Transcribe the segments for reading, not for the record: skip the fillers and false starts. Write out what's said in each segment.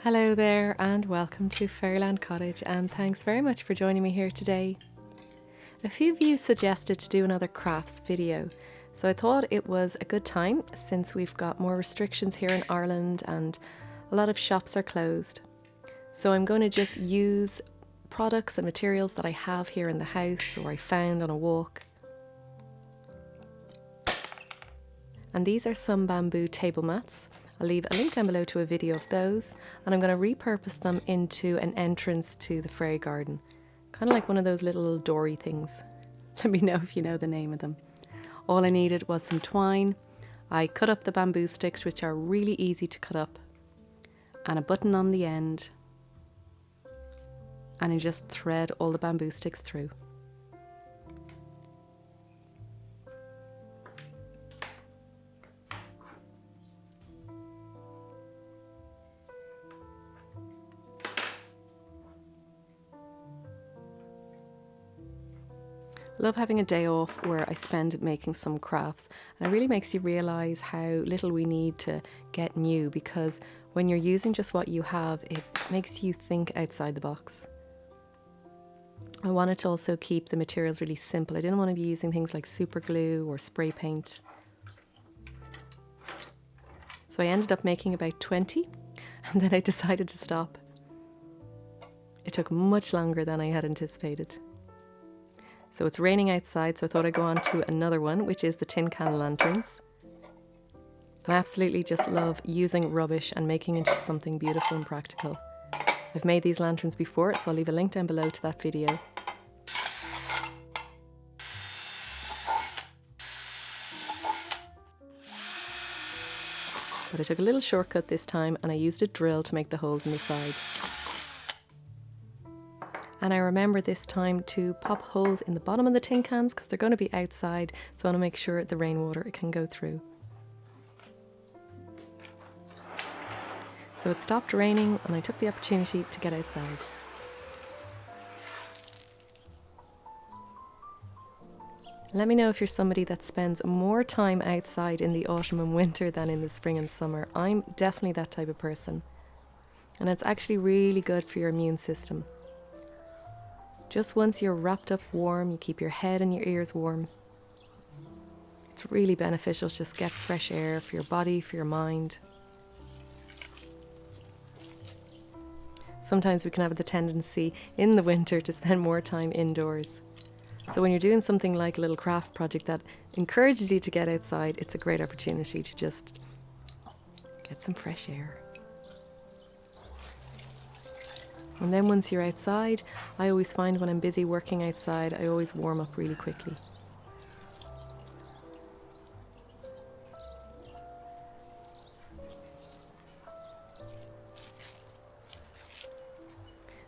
Hello there and welcome to Fairyland Cottage, and thanks very much for joining me here today. A few of you suggested to do another crafts video, so I thought it was a good time since we've got more restrictions here in Ireland and a lot of shops are closed. So I'm going to just use products and materials that I have here in the house or I found on a walk. And these are some bamboo table mats. I'll leave a link down below to a video of those, and I'm going to repurpose them into an entrance to the fairy garden. Kind of like one of those little doory things. Let me know if you know the name of them. All I needed was some twine. I cut up the bamboo sticks, which are really easy to cut up, and a button on the end. And I just thread all the bamboo sticks through. I love having a day off where I spend it making some crafts, and it really makes you realise how little we need to get new, because when you're using just what you have, it makes you think outside the box. I wanted to also keep the materials really simple. I didn't want to be using things like super glue or spray paint. So I ended up making about 20 and then I decided to stop. It took much longer than I had anticipated. So it's raining outside, so I thought I'd go on to another one, which is the tin can lanterns. I absolutely just love using rubbish and making it into something beautiful and practical. I've made these lanterns before, so I'll leave a link down below to that video. But I took a little shortcut this time and I used a drill to make the holes in the side. And I remember this time to pop holes in the bottom of the tin cans because they're going to be outside, so I want to make sure the rainwater can go through. So it stopped raining and I took the opportunity to get outside. Let me know if you're somebody that spends more time outside in the autumn and winter than in the spring and summer. I'm definitely that type of person. And it's actually really good for your immune system. Just once you're wrapped up warm, you keep your head and your ears warm. It's really beneficial to just get fresh air for your body, for your mind. Sometimes we can have the tendency in the winter to spend more time indoors. So when you're doing something like a little craft project that encourages you to get outside, it's a great opportunity to just get some fresh air. And then once you're outside, I always find when I'm busy working outside, I always warm up really quickly.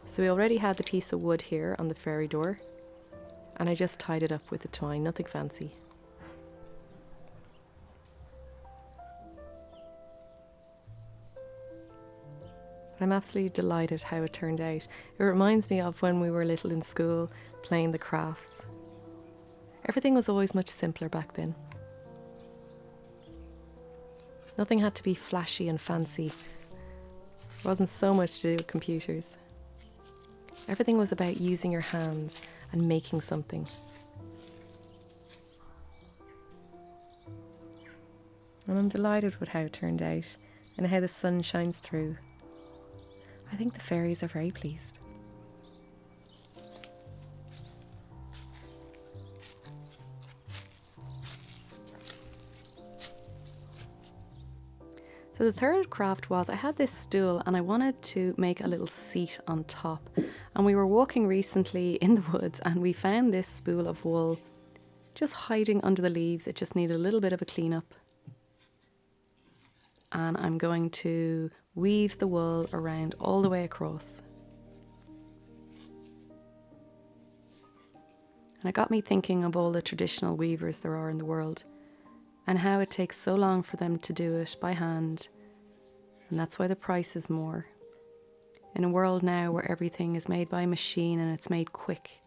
So we already had the piece of wood here on the fairy door, and I just tied it up with the twine, nothing fancy. I'm absolutely delighted how it turned out. It reminds me of when we were little in school playing the crafts. Everything was always much simpler back then. Nothing had to be flashy and fancy. There wasn't so much to do with computers. Everything was about using your hands and making something. And I'm delighted with how it turned out and how the sun shines through. I think the fairies are very pleased. So the third craft was I had this stool and I wanted to make a little seat on top. And we were walking recently in the woods and we found this spool of wool just hiding under the leaves. It just needed a little bit of a clean up. And I'm going to weave the wool around all the way across. And it got me thinking of all the traditional weavers there are in the world and how it takes so long for them to do it by hand, and that's why the price is more. In a world now where everything is made by machine and it's made quick.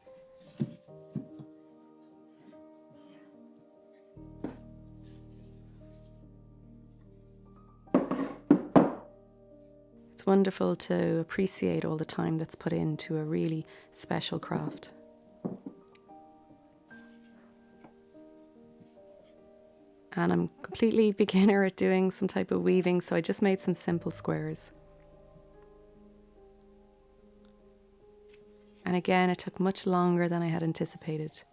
It's wonderful to appreciate all the time that's put into a really special craft. And I'm completely beginner at doing some type of weaving, so I just made some simple squares. And again, it took much longer than I had anticipated.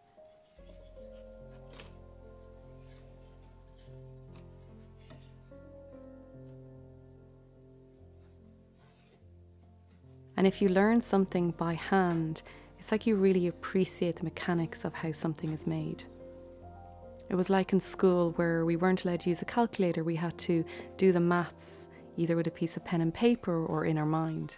And if you learn something by hand, it's like you really appreciate the mechanics of how something is made. It was like in school where we weren't allowed to use a calculator, we had to do the maths either with a piece of pen and paper or in our mind.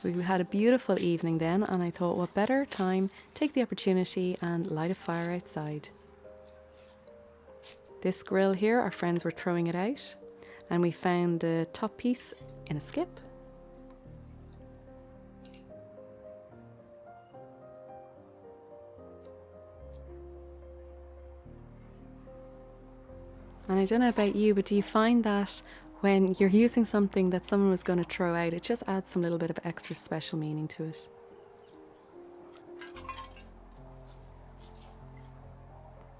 We had a beautiful evening then, and I thought what better time take the opportunity and light a fire outside. This grill here, our friends were throwing it out, and we found the top piece in a skip. And I don't know about you, but do you find that when you're using something that someone was going to throw out, it just adds some little bit of extra special meaning to it?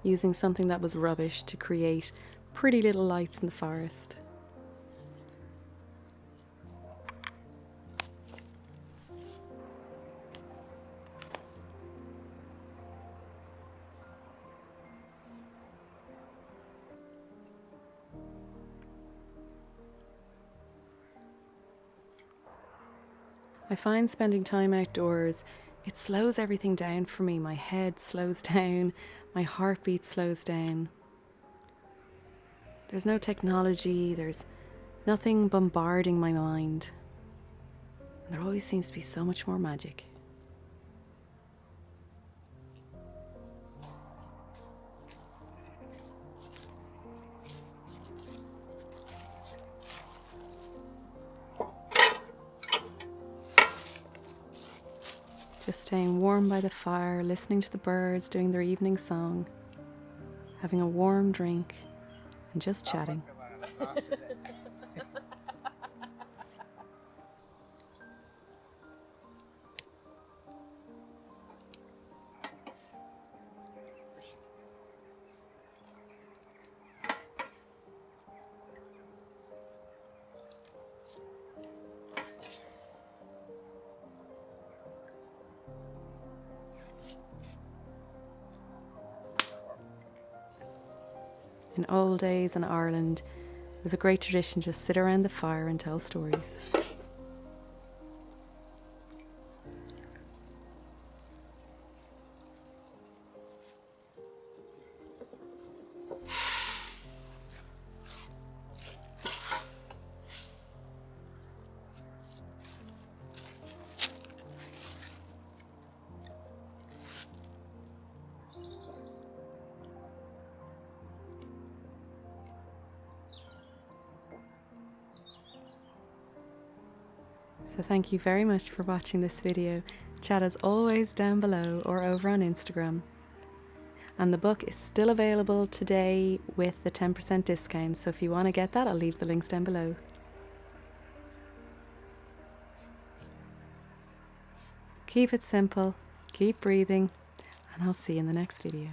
Using something that was rubbish to create pretty little lights in the forest. I find spending time outdoors, it slows everything down for me. My head slows down, my heartbeat slows down. There's no technology, there's nothing bombarding my mind. And there always seems to be so much more magic. Just staying warm by the fire, listening to the birds doing their evening song, having a warm drink, and just chatting. In old days in Ireland, it was a great tradition to just sit around the fire and tell stories. So thank you very much for watching this video. Chat as always down below or over on Instagram. And the book is still available today with the 10% discount, so if you want to get that, I'll leave the links down below. Keep it simple, keep breathing, and I'll see you in the next video.